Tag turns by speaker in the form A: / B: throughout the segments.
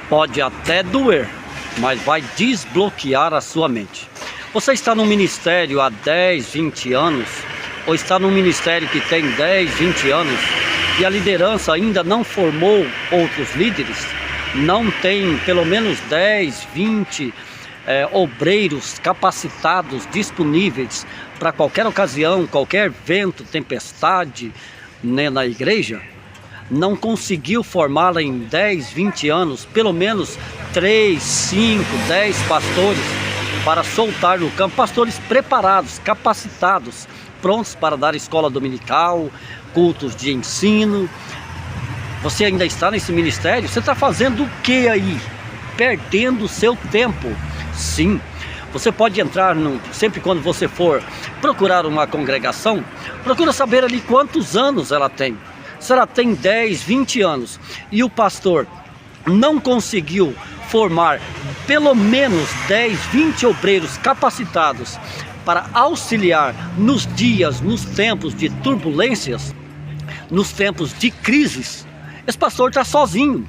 A: Pode até doer, mas vai desbloquear a sua mente. Você está no ministério há 10, 20 anos, ou está num ministério que tem 10, 20 anos, e a liderança ainda não formou outros líderes, não tem pelo menos 10, 20 obreiros capacitados, disponíveis para qualquer ocasião, qualquer vento, tempestade, né, na igreja, não conseguiu formá-la em 10, 20 anos, pelo menos 3, 5, 10 pastores para soltar no campo, pastores preparados, capacitados, prontos para dar escola dominical, cultos de ensino. Você ainda está nesse ministério? Você está fazendo o que aí? Perdendo o seu tempo. Sim, você pode entrar, sempre quando você for procurar uma congregação, procura saber ali quantos anos ela tem. Se ela tem 10, 20 anos e o pastor não conseguiu formar pelo menos 10, 20 obreiros capacitados para auxiliar nos dias, nos tempos de turbulências, nos tempos de crises, esse pastor está sozinho.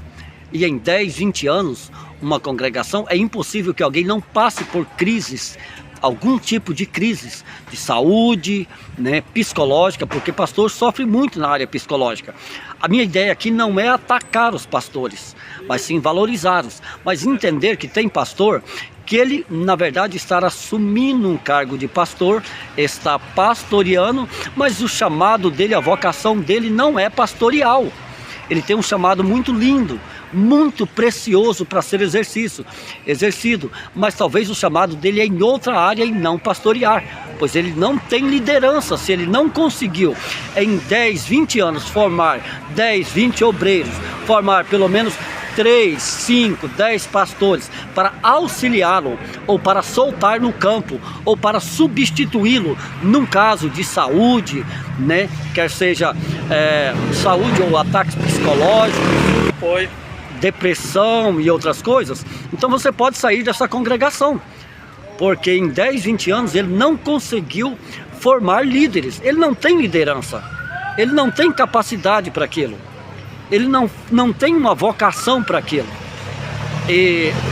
A: E em 10, 20 anos, uma congregação, é impossível que alguém não passe por crises, algum tipo de crises de saúde, né, psicológica, porque pastor sofre muito na área psicológica. A minha ideia aqui não é atacar os pastores, mas sim valorizá-los, mas entender que tem pastor que ele, na verdade, está assumindo um cargo de pastor, está pastoreando, mas o chamado dele, a vocação dele não é pastoral. Ele tem um chamado muito lindo, muito precioso para ser exercido, mas talvez o chamado dele é em outra área e não pastorear, pois ele não tem liderança. Se ele não conseguiu em 10, 20 anos formar 10, 20 obreiros, formar pelo menos 3, 5, 10 pastores para auxiliá-lo, ou para soltar no campo, ou para substituí-lo num caso de saúde, né? Quer seja saúde ou ataques psicológicos, depressão e outras coisas, então você pode sair dessa congregação, porque em 10, 20 anos ele não conseguiu formar líderes, ele não tem liderança, ele não tem capacidade para aquilo. Ele não tem uma vocação para aquilo.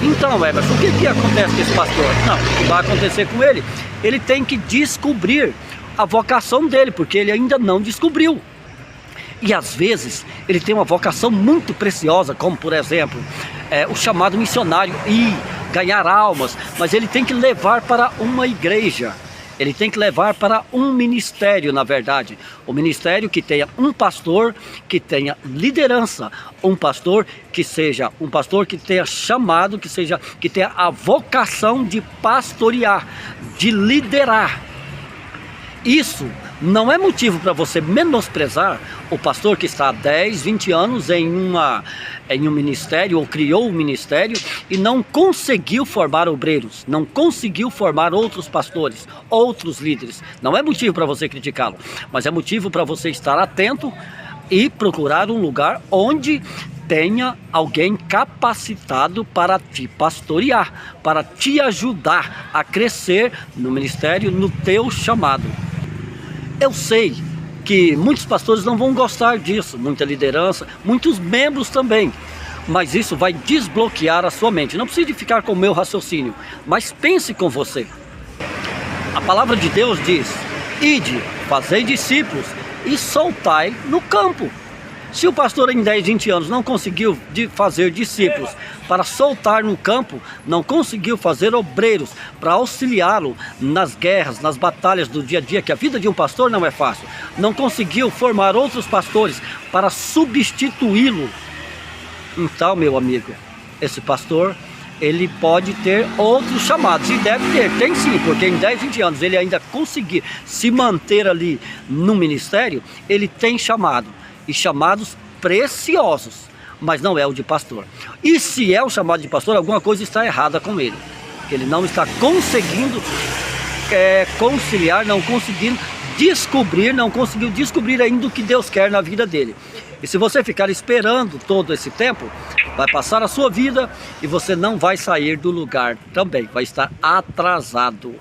A: Então, Emerson, o que acontece com esse pastor? Não, o que vai acontecer com ele? Ele tem que descobrir a vocação dele, porque ele ainda não descobriu. E às vezes ele tem uma vocação muito preciosa, como por exemplo, o chamado missionário, e ganhar almas, mas ele tem que levar para uma igreja. Ele tem que levar para um ministério, na verdade. O ministério que tenha um pastor, que tenha liderança. Um pastor que seja um pastor que tenha chamado, que tenha a vocação de pastorear, de liderar. Isso não é motivo para você menosprezar o pastor que está há 10, 20 anos em um ministério, ou criou um ministério e não conseguiu formar obreiros, não conseguiu formar outros pastores, outros líderes. Não é motivo para você criticá-lo, mas é motivo para você estar atento e procurar um lugar onde tenha alguém capacitado para te pastorear, para te ajudar a crescer no ministério, no teu chamado. Eu sei que muitos pastores não vão gostar disso, muita liderança, muitos membros também, mas isso vai desbloquear a sua mente. Não precisa ficar com o meu raciocínio, mas pense com você. A palavra de Deus diz: ide, fazei discípulos e soltai no campo. Se o pastor em 10, 20 anos não conseguiu fazer discípulos para soltar no campo, não conseguiu fazer obreiros para auxiliá-lo nas guerras, nas batalhas do dia a dia, que a vida de um pastor não é fácil, não conseguiu formar outros pastores para substituí-lo, então, meu amigo, esse pastor, ele pode ter outros chamados, e deve ter, tem sim, porque em 10, 20 anos ele ainda conseguir se manter ali no ministério, ele tem chamado. E chamados preciosos, mas não é o de pastor. E se é o chamado de pastor, alguma coisa está errada com ele. Ele não está conseguindo conciliar, não conseguindo descobrir, não conseguiu descobrir ainda o que Deus quer na vida dele. E se você ficar esperando todo esse tempo, vai passar a sua vida e você não vai sair do lugar também, vai estar atrasado.